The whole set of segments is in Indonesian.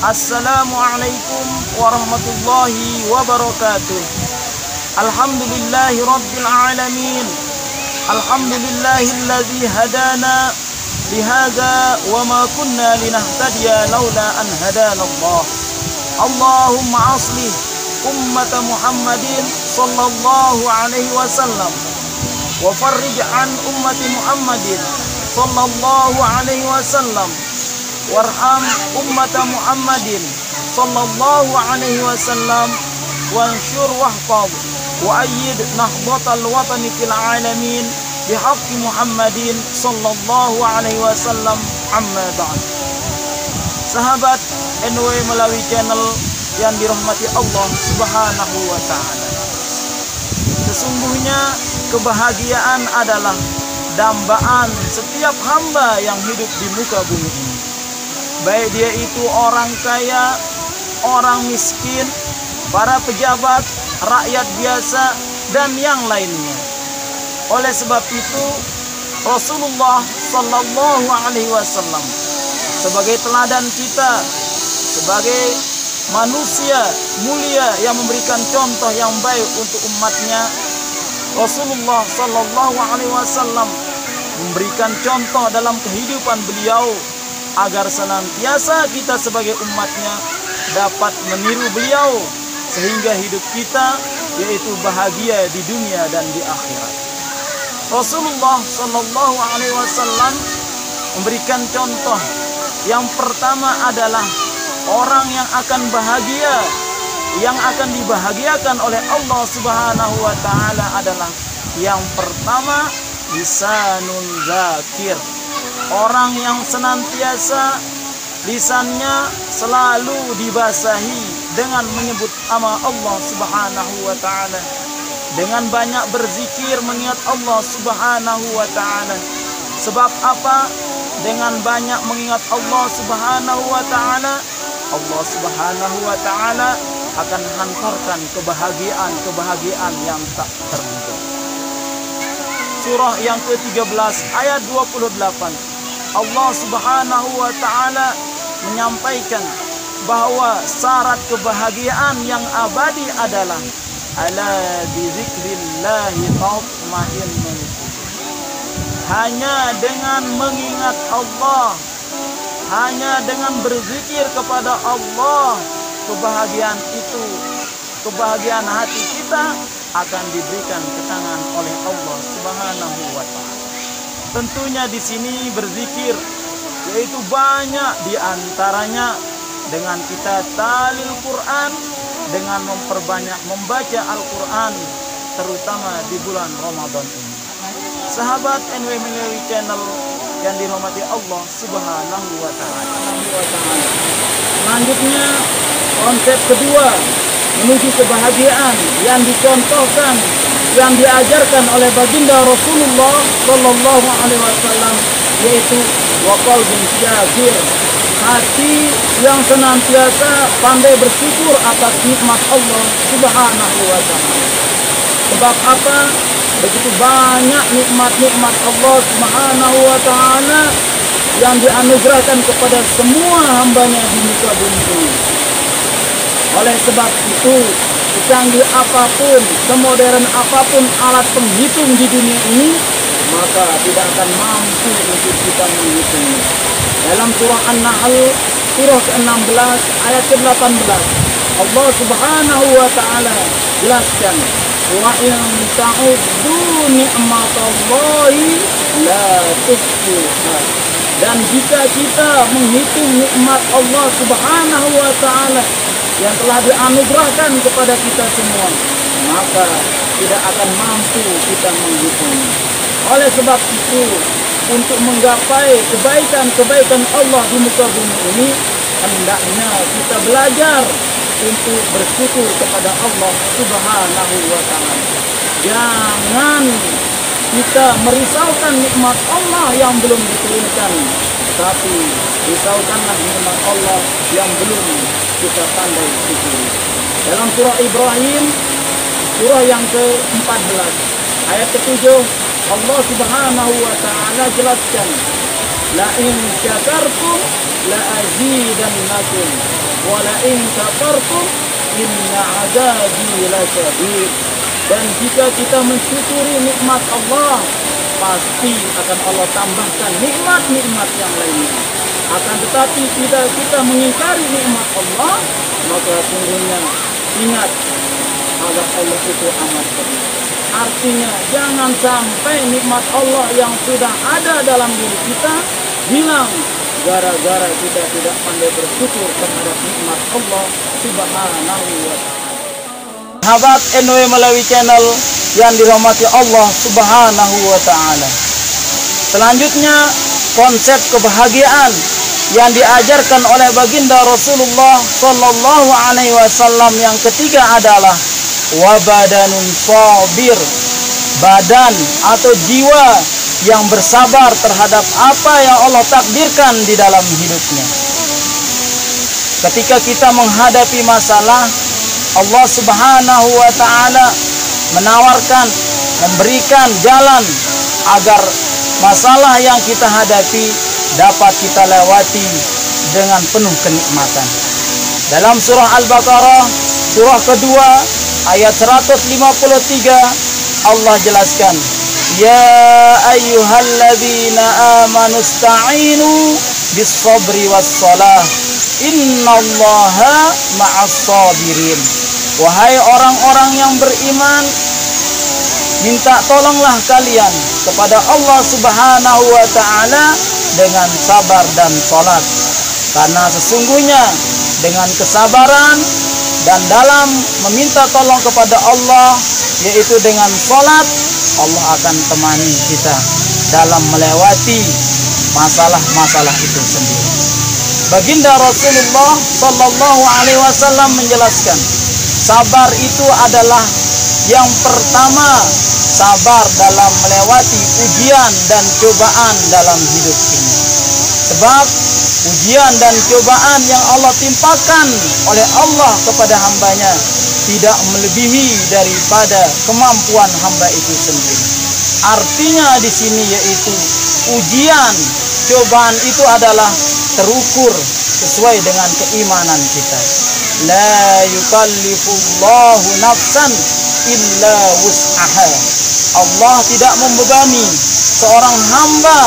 Assalamualaikum warahmatullahi wabarakatuh. Alhamdulillahi rabbil alamin. Alhamdulillahilladzi hadana lihadza wa ma kunna linahtadiya laula an hadana Allah. Allahumma aslih ummata Muhammadin sallallahu alaihi wasallam wa farrij an ummati Muhammadin sallallahu alaihi wasallam warham ummata Muhammadin sallallahu alaihi wasallam wansyur wahfaz wa ayyid nahbatal watani fil alamin bihaqqi Muhammadin sallallahu alaihi wasallam amma ba'd. Sahabat NW melalui channel yang dirahmati Allah Subhanahu wa taala. Sesungguhnya kebahagiaan adalah dambaan setiap hamba yang hidup di muka bumi ini. Baik dia itu orang kaya, orang miskin, para pejabat, rakyat biasa, dan yang lainnya. Oleh sebab itu, Rasulullah Sallallahu Alaihi Wasallam sebagai teladan kita, sebagai manusia mulia yang memberikan contoh yang baik untuk umatnya, Rasulullah Sallallahu Alaihi Wasallam memberikan contoh dalam kehidupan beliau agar senantiasa kita sebagai umatnya dapat meniru beliau sehingga hidup kita yaitu bahagia di dunia dan di akhirat. Rasulullah Sallallahu Alaihi Wasallam memberikan contoh yang pertama adalah orang yang akan bahagia, yang akan dibahagiakan oleh Allah Subhanahu wa taala adalah yang pertama lisanun zakir. Orang yang senantiasa lisannya selalu dibasahi dengan menyebut nama Allah Subhanahu wa taala, dengan banyak berzikir mengingat Allah Subhanahu wa taala. Sebab apa? Dengan banyak mengingat Allah Subhanahu wa taala, Allah Subhanahu wa taala akan hantarkan kebahagiaan yang tak terhingga. Surah yang ke-13 ayat 28. Allah Subhanahu wa taala menyampaikan bahwa syarat kebahagiaan yang abadi adalah ala bizikrillahi tatma'innul qulub. Hanya dengan mengingat Allah, hanya dengan berzikir kepada Allah, kebahagiaan hati kita akan diberikan ke tangan oleh Allah Subhanahu wa taala. Tentunya di sini berzikir yaitu banyak di antaranya dengan kita talil Quran, dengan memperbanyak membaca Al-Quran terutama di bulan Ramadan ini. Sahabat NW melalui channel yang dirahmati Allah Subhanahu wa taala. Selanjutnya konsep kedua menuju kebahagiaan yang dicontohkan, yang diajarkan oleh baginda Rasulullah Sallallahu Alaihi Wasallam yaitu waqalbun syakir, hati yang senantiasa pandai bersyukur atas nikmat Allah Subhanahu wa taala. Sebab apa? Begitu banyak nikmat-nikmat Allah Subhanahu wa taala yang dianugerahkan kepada semua hambanya di muka bumi ini. Oleh sebab itu, secanggih apapun, semodern apapun alat penghitung di dunia ini, maka tidak akan mampu untuk kita menghitungnya. Dalam surah An-Nahl, surah ke-16, ayat ke-18, Allah Subhanahu wa taala jelaskan, wa in ta'uddu ni'matallahi la tuhsuha. Dan jika kita menghitung nikmat Allah Subhanahu wa taala yang telah dianugerahkan kepada kita semua, maka tidak akan mampu kita menghitungnya. Oleh sebab itu, untuk menggapai kebaikan-kebaikan Allah di muka bumi ini, hendaknya kita belajar untuk bersyukur kepada Allah Subhanahu wa taala. Jangan kita merisaukan nikmat Allah yang belum diturunkan, tapi risaukanlah nikmat Allah yang belum kita pandai syukuri. Dalam surah Ibrahim, surah yang ke-14, ayat ke-7, Allah Subhanahu wa taala jelaskan, La in syakartum la azidannakum wa la in kafartum inna azabi lasyadid. Dan jika kita mensyukuri nikmat Allah, pasti akan Allah tambahkan nikmat-nikmat yang lainnya. Akan tetapi kita mengingkari nikmat Allah, maka sungguhnya ingat azab Allah itu amat pedih. Artinya jangan sampai nikmat Allah yang sudah ada dalam diri kita hilang gara-gara kita tidak pandai bersyukur terhadap nikmat Allah Subhanahu wa ta'ala. Sahabat NW Malawi Channel yang dirahmati Allah Subhanahu wa ta'ala. Selanjutnya, konsep kebahagiaan yang diajarkan oleh baginda Rasulullah Sallallahu Alaihi Wasallam yang ketiga adalah wabadanun sabir, badan atau jiwa yang bersabar terhadap apa yang Allah takdirkan di dalam hidupnya. Ketika kita menghadapi masalah, Allah Subhanahu wa ta'ala menawarkan, memberikan jalan agar masalah yang kita hadapi dapat kita lewati dengan penuh kenikmatan. Dalam surah Al-Baqarah, surah kedua, ayat 153, Allah jelaskan, Ya ayyuhalladzina amanu ista'inu bis-sabri was-salah, innallaha ma'as-sabirin. Wahai orang-orang yang beriman, minta tolonglah kalian kepada Allah Subhanahu wa ta'ala dengan sabar dan salat. Karena sesungguhnya dengan kesabaran dan dalam meminta tolong kepada Allah, yaitu dengan salat, Allah akan temani kita dalam melewati masalah-masalah itu sendiri. Baginda Rasulullah Sallallahu Alaihi Wasallam menjelaskan, sabar itu adalah yang pertama, sabar dalam melewati ujian dan cobaan dalam hidup ini. Sebab ujian dan cobaan yang Allah timpakan oleh Allah kepada hambanya tidak melebihi daripada kemampuan hamba itu sendiri. Artinya di sini yaitu ujian, cobaan itu adalah terukur sesuai dengan keimanan kita. La yukallifullahu nafsan illa wus'aha. Allah tidak membebani seorang hamba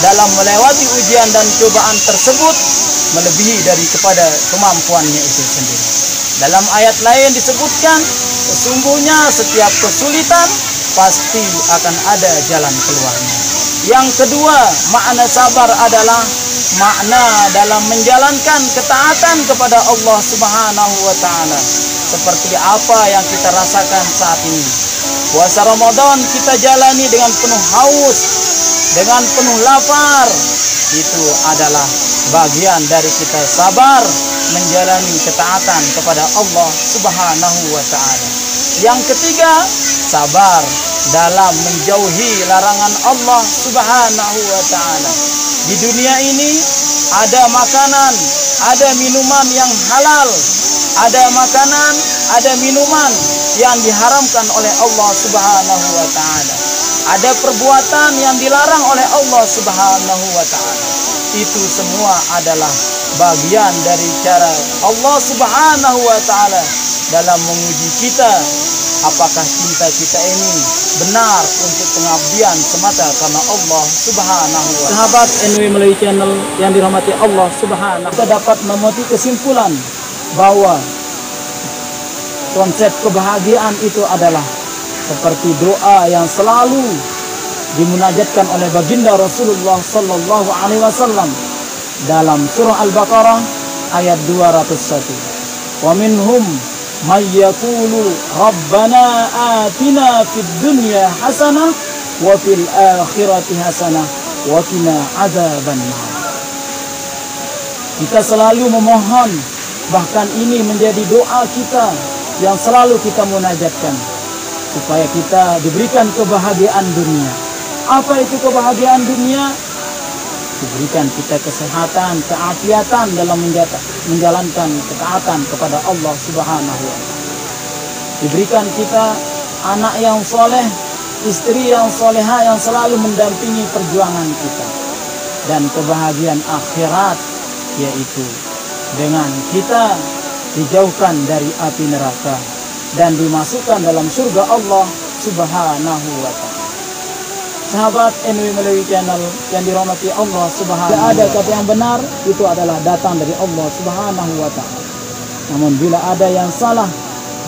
dalam melewati ujian dan cobaan tersebut melebihi daripada kemampuannya itu sendiri. Dalam ayat lain disebutkan, sesungguhnya setiap kesulitan pasti akan ada jalan keluarnya. Yang kedua, makna sabar adalah makna dalam menjalankan ketaatan kepada Allah Subhanahu wa ta'ala. Seperti apa yang kita rasakan saat ini. Puasa Ramadan kita jalani dengan penuh haus, dengan penuh lapar. Itu adalah bagian dari kita sabar menjalani ketaatan kepada Allah Subhanahu wa ta'ala. Yang ketiga, sabar dalam menjauhi larangan Allah Subhanahu wa ta'ala. Di dunia ini ada makanan, ada minuman yang halal, ada makanan, ada minuman yang diharamkan oleh Allah Subhanahu wa ta'ala. Ada perbuatan yang dilarang oleh Allah Subhanahu wa ta'ala. Itu semua adalah bagian dari cara Allah Subhanahu wa ta'ala dalam menguji kita, apakah cinta kita ini benar untuk pengabdian semata karena Allah Subhanahu wa ta'ala. Sahabat NW Malawi Channel yang dirahmati Allah Subhanahu, kita dapat memetik kesimpulan bahwa konsep kebahagiaan itu adalah seperti doa yang selalu dimunajatkan oleh baginda Rasulullah Sallallahu Alaihi Wasallam dalam surah Al-Baqarah ayat 201. Wa minhum may yaqulu rabbana atina fid dunya hasanah wa fil akhirati hasanah wa qina adzabannar. Kita selalu memohon, bahkan ini menjadi doa kita yang selalu kita munajatkan, supaya kita diberikan kebahagiaan dunia. Apa itu kebahagiaan dunia? Diberikan kita kesehatan, keafiatan dalam menjalankan ketaatan kepada Allah Subhanahu wa ta'ala. Diberikan kita anak yang soleh, istri yang soleha yang selalu mendampingi perjuangan kita. dan kebahagiaan akhirat, yaitu dengan kita dijauhkan dari api neraka dan dimasukkan dalam surga Allah Subhanahu wa ta'ala. Sahabat NW Melawi Channel yang dirahmati Allah Subhanahu wa ta'ala, ada kata yang benar itu adalah datang dari Allah Subhanahu wa ta'ala. Namun bila ada yang salah,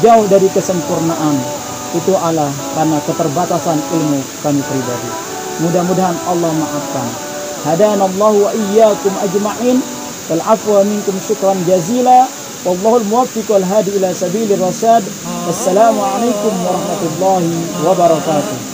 jauh dari kesempurnaan, itu adalah karena keterbatasan ilmu kami pribadi. Mudah-mudahan Allah maafkan. Hadanallahu wa iyyakum ajma'in. Wal afwa minkum syukran jazila. Wallahul muwaffiq wal hadi ila sabilir rasyad. Wassalamualaikum warahmatullahi wabarakatuh.